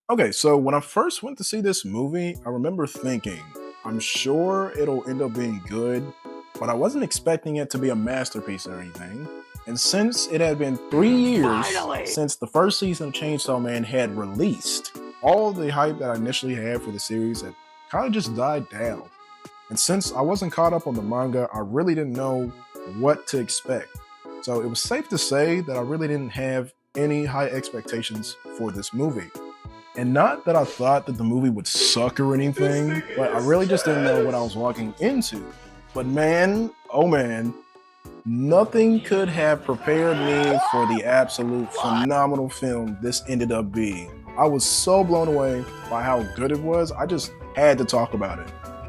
Okay, so when I first went to see this movie, I remember thinking, I'm sure it'll end up being good, but I wasn't expecting it to be a masterpiece or anything. And since it had been 3 years Finally! since the first season of Chainsaw Man had released, all the hype that I initially had for the series had kind of just died down. And since I wasn't caught up on the manga, I really didn't know what to expect. So it was safe to say that I really didn't have any high expectations for this movie. And not that I thought that the movie would suck or This thing anything, but I is really just didn't know what I was trash! walking into. But man, oh man, nothing could have prepared me for the absolute What? phenomenal film this ended up being. I was so blown away by how good it was, I just had to talk about it.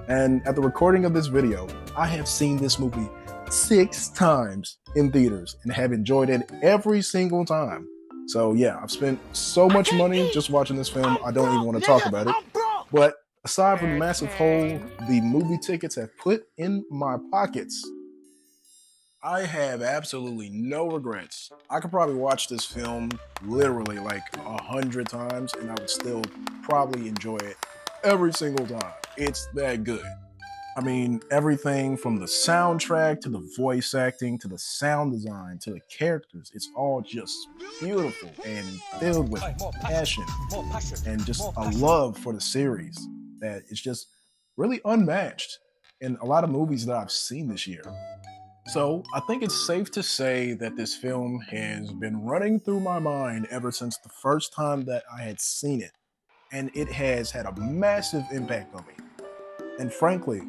And at the recording of this video, I have seen this movie 6 times in theaters and have enjoyed it every single time. So yeah, I've spent so I much can't money eat! just watching this film, I I'm don't even broke, want to talk nigga! about it. I'm broke! But aside from the massive hole Okay. the movie tickets have put in my pockets, I have absolutely no regrets. I could probably watch this film literally like 100 times and I would still probably enjoy it every single time. It's that good. I mean, everything from the soundtrack to the voice acting to the sound design to the characters, it's all just beautiful and filled with Hey, more passion, passion more passion, and just more a passion. love for the series that is just really unmatched in a lot of movies that I've seen this year. So I think it's safe to say that this film has been running through my mind ever since the first time that I had seen it, and it has had a massive impact on me. And frankly,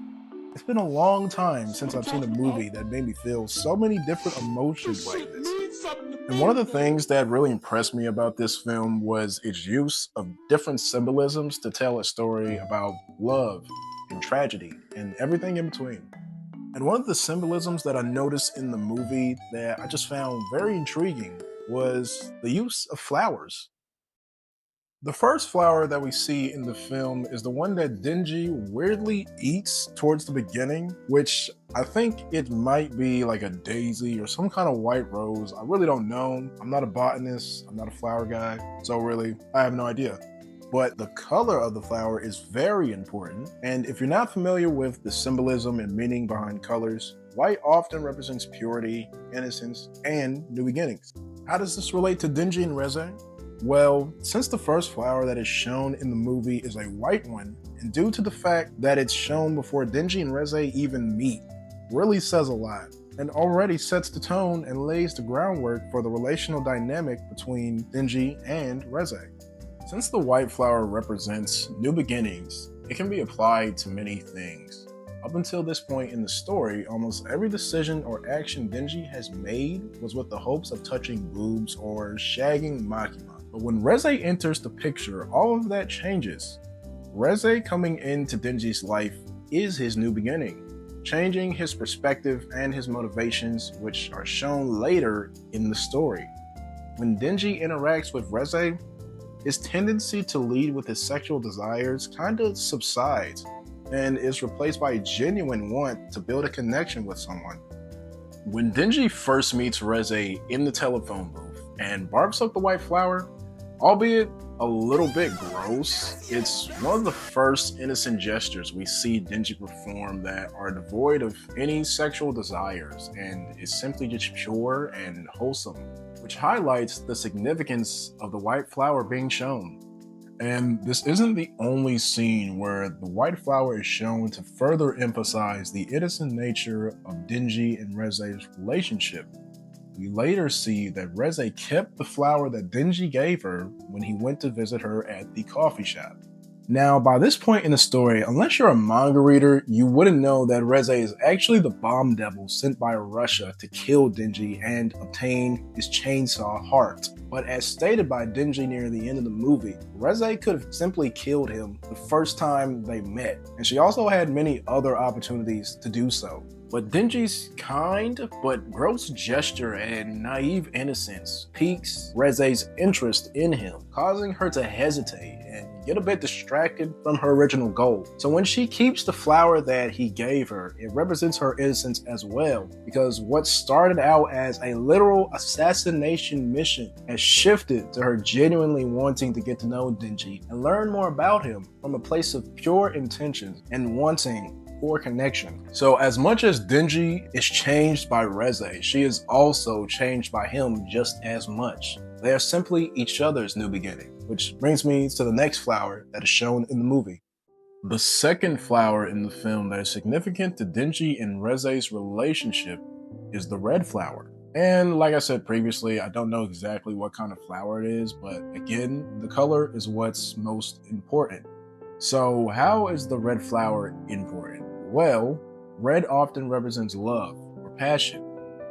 it's been a long time since I've seen a movie that made me feel so many different emotions This like shit this. means something to And one me, of the man. things that really impressed me about this film was its use of different symbolisms to tell a story about love and tragedy and everything in between. And one of the symbolisms that I noticed in the movie that I just found very intriguing was the use of flowers. The first flower that we see in the film is the one that Denji weirdly eats towards the beginning, which I think it might be like a daisy or some kind of white rose. I really don't know. I'm not a botanist, I'm not a flower guy, so really, I have no idea. But the color of the flower is very important, and if you're not familiar with the symbolism and meaning behind colors, white often represents purity, innocence, and new beginnings. How does this relate to Denji and Reze? Well, since the first flower that is shown in the movie is a white one, and due to the fact that it's shown before Denji and Reze even meet, really says a lot, and already sets the tone and lays the groundwork for the relational dynamic between Denji and Reze. Since the white flower represents new beginnings, it can be applied to many things. Up until this point in the story, almost every decision or action Denji has made was with the hopes of touching boobs or shagging Makima. But when Reze enters the picture, all of that changes. Reze coming into Denji's life is his new beginning, changing his perspective and his motivations, which are shown later in the story. When Denji interacts with Reze, his tendency to lead with his sexual desires kind of subsides and is replaced by a genuine want to build a connection with someone. When Denji first meets Reze in the telephone booth and barks up the white flower, albeit a little bit gross, it's one of the first innocent gestures we see Denji perform that are devoid of any sexual desires and is simply just pure and wholesome, which highlights the significance of the white flower being shown. And this isn't the only scene where the white flower is shown to further emphasize the innocent nature of Denji and Reze's relationship. We later see that Reze kept the flower that Denji gave her when he went to visit her at the coffee shop. Now, by this point in the story, unless you're a manga reader, you wouldn't know that Reze is actually the bomb devil sent by Russia to kill Denji and obtain his chainsaw heart. But as stated by Denji near the end of the movie, Reze could have simply killed him the first time they met, and she also had many other opportunities to do so. But Denji's kind but gross gesture and naive innocence piques Reze's interest in him, causing her to hesitate and get a bit distracted from her original goal. So when she keeps the flower that he gave her, it represents her innocence as well, because what started out as a literal assassination mission has shifted to her genuinely wanting to get to know Denji and learn more about him from a place of pure intentions and wanting for connection. So as much as Denji is changed by Reze, she is also changed by him just as much. They are simply each other's new beginning, which brings me to the next flower that is shown in the movie. The second flower in the film that is significant to Denji and Reze's relationship is the red flower. And like I said previously, I don't know exactly what kind of flower it is, but again, the color is what's most important. So how is the red flower important? Well, red often represents love or passion,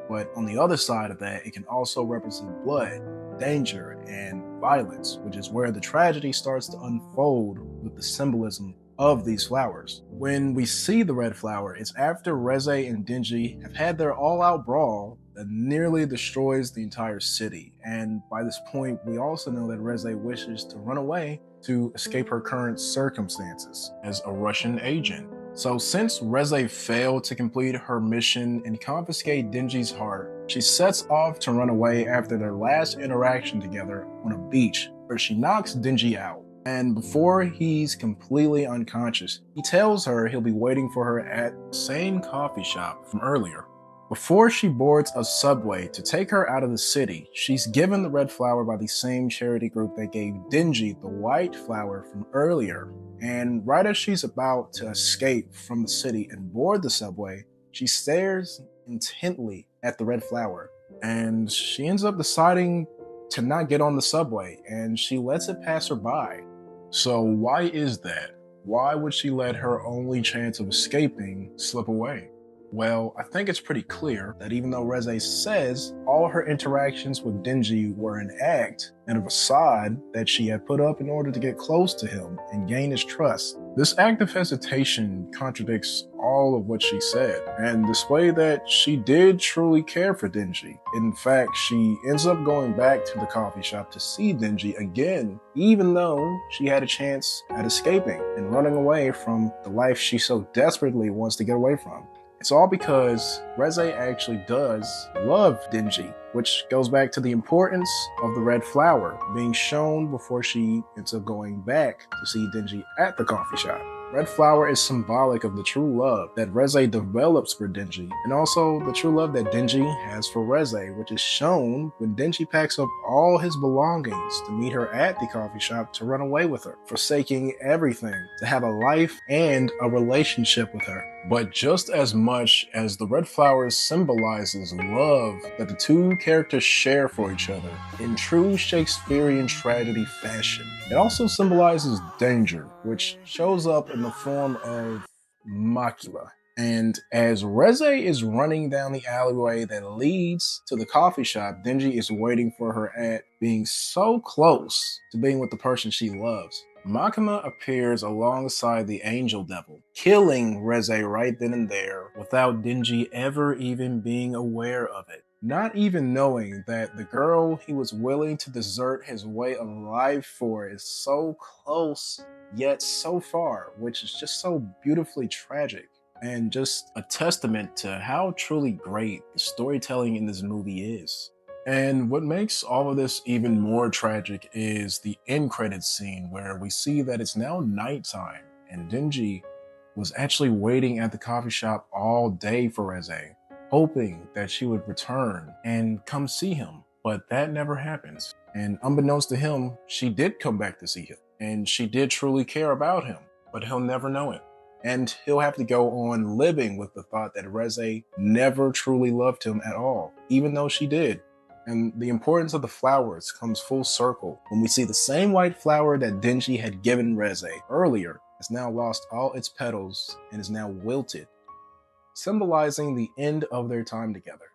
but on the other side of that, it can also represent blood, danger, and violence, which is where the tragedy starts to unfold with the symbolism of these flowers. When we see the red flower, it's after Reze and Denji have had their all-out brawl that nearly destroys the entire city. And by this point, we also know that Reze wishes to run away to escape her current circumstances as a Russian agent. So since Reze failed to complete her mission and confiscate Denji's heart, she sets off to run away after their last interaction together on a beach, where she knocks Denji out. And before he's completely unconscious, he tells her he'll be waiting for her at the same coffee shop from earlier. Before she boards a subway to take her out of the city, she's given the red flower by the same charity group that gave Denji the white flower from earlier. And right as she's about to escape from the city and board the subway, she stares intently at the red flower. And she ends up deciding to not get on the subway, and she lets it pass her by. So why is that? Why would she let her only chance of escaping slip away? Well, I think it's pretty clear that even though Reze says all her interactions with Denji were an act and a facade that she had put up in order to get close to him and gain his trust, this act of hesitation contradicts all of what she said and display that she did truly care for Denji. In fact, she ends up going back to the coffee shop to see Denji again, even though she had a chance at escaping and running away from the life she so desperately wants to get away from. It's all because Reze actually does love Denji, which goes back to the importance of the red flower being shown before she ends up going back to see Denji at the coffee shop. Red flower is symbolic of the true love that Reze develops for Denji, and also the true love that Denji has for Reze, which is shown when Denji packs up all his belongings to meet her at the coffee shop to run away with her, forsaking everything to have a life and a relationship with her. But just as much as the red flower symbolizes love that the two characters share for each other in true Shakespearean tragedy fashion, it also symbolizes danger, which shows up in the form of macula. And as Reze is running down the alleyway that leads to the coffee shop Denji is waiting for her at, being so close to being with the person she loves, Makima appears alongside the angel devil, killing Reze right then and there without Denji ever even being aware of it. Not even knowing that the girl he was willing to desert his way of life for is so close, yet so far, which is just so beautifully tragic. And just a testament to how truly great the storytelling in this movie is. And what makes all of this even more tragic is the end credits scene where we see that it's now nighttime and Denji was actually waiting at the coffee shop all day for Reze, hoping that she would return and come see him. But that never happens. And unbeknownst to him, she did come back to see him. And she did truly care about him, but he'll never know it. And he'll have to go on living with the thought that Reze never truly loved him at all, even though she did. And the importance of the flowers comes full circle when we see the same white flower that Denji had given Reze earlier has now lost all its petals and is now wilted, symbolizing the end of their time together.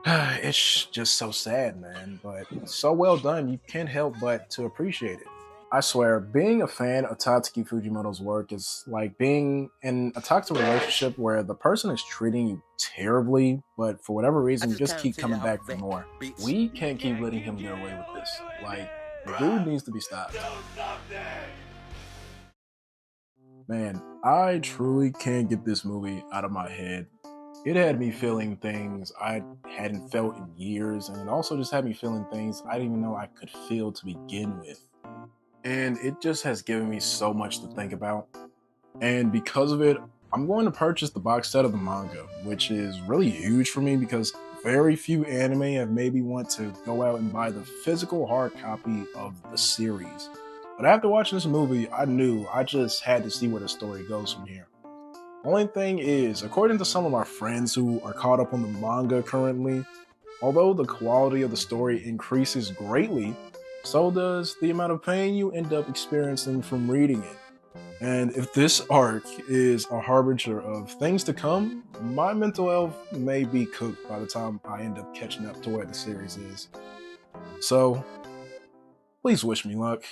It's just so sad, man, but so well done, you can't help but to appreciate it. I swear, being a fan of Tatsuki Fujimoto's work is like being in a toxic relationship where the person is treating you terribly, but for whatever I reason, you just just kind of keep figure coming I'm back for fake, more. bitch. We You can't keep can't letting keep him get getting away with away with this. this. Like, the dude Bruh, needs to be stopped. do something! Man, I truly can't get this movie out of my head. It had me feeling things I hadn't felt in years, and it also just had me feeling things I didn't even know I could feel to begin with. And it just has given me so much to think about. And because of it, I'm going to purchase the box set of the manga, which is really huge for me because very few anime have made me want to go out and buy the physical hard copy of the series. But after watching this movie, I knew I just had to see where the story goes from here. Only thing is, according to some of my friends who are caught up on the manga currently, although the quality of the story increases greatly, so does the amount of pain you end up experiencing from reading it. And if this arc is a harbinger of things to come, my mental health may be cooked by the time I end up catching up to where the series is. So, please wish me luck.